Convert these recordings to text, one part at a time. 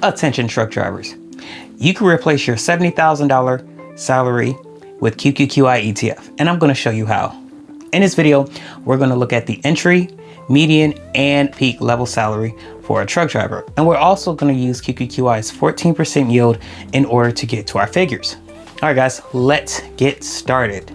Attention truck drivers. You can replace your $70,000 salary with QQQI ETF, and I'm going to show you how. In this video, we're going to look at the entry, median, and peak level salary for a truck driver. And we're also going to use QQQI's 14% yield in order to get to our figures. All right, guys, let's get started.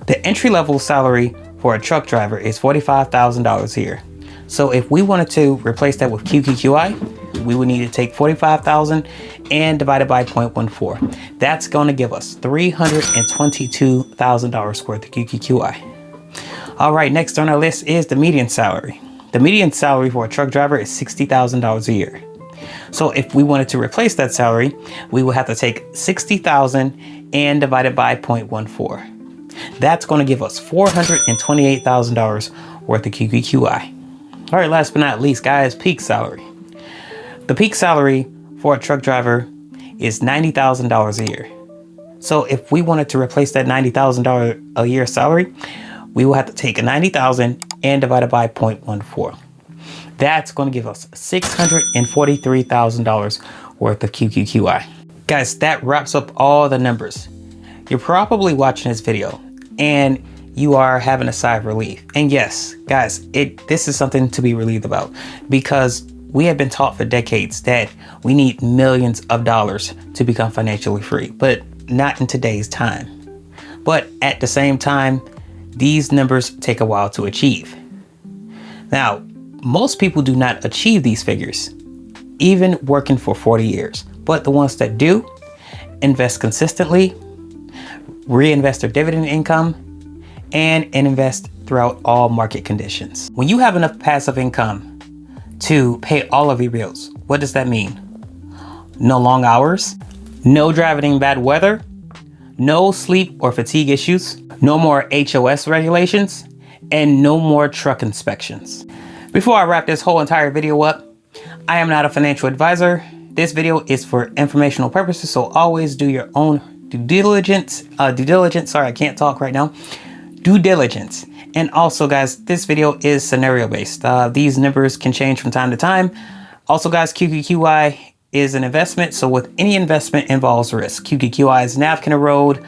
The entry level salary for a truck driver is $45,000 a year. So if we wanted to replace that with QQQI, we would need to take 45,000 and divide it by 0.14. That's going to give us $322,000 worth of QQQI. All right, next on our list is the median salary. The median salary for a truck driver is $60,000 a year. So if we wanted to replace that salary, we would have to take 60,000 and divide it by 0.14. That's going to give us $428,000 worth of QQQI. All right, last but not least, guys, peak salary. The peak salary for a truck driver is $90,000 a year. So if we wanted to replace that $90,000 a year salary, we will have to take $90,000 and divide it by 0.14. That's going to give us $643,000 worth of QQQI. Guys, that wraps up all the numbers. You're probably watching this video and you are having a sigh of relief. And yes, guys, this is something to be relieved about, because we have been taught for decades that we need millions of dollars to become financially free, but not in today's time. But at the same time, these numbers take a while to achieve. Now, most people do not achieve these figures, even working for 40 years. But the ones that do invest consistently, reinvest their dividend income, and invest throughout all market conditions. When you have enough passive income to pay all of your bills, what does that mean? No long hours, no driving in bad weather, no sleep or fatigue issues, no more HOS regulations, and no more truck inspections. Before I wrap this whole entire video up, I am not a financial advisor. This video is for informational purposes, so always do your own due diligence. Sorry, I can't talk right now. Due diligence. And also, guys, this video is scenario based. These numbers can change from time to time. Also, guys, QQQI is an investment, so with any investment involves risk. QQQI's NAV can erode,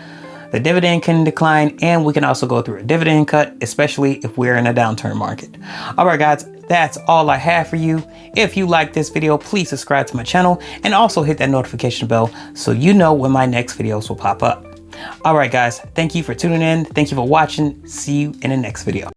the dividend can decline, and we can also go through a dividend cut, especially if we're in a downturn market. All right, guys, that's all I have for you. If you like this video, please subscribe to my channel and also hit that notification bell so you know when my next videos will pop up. All right, guys, thank you for tuning in. Thank you for watching. See you in the next video.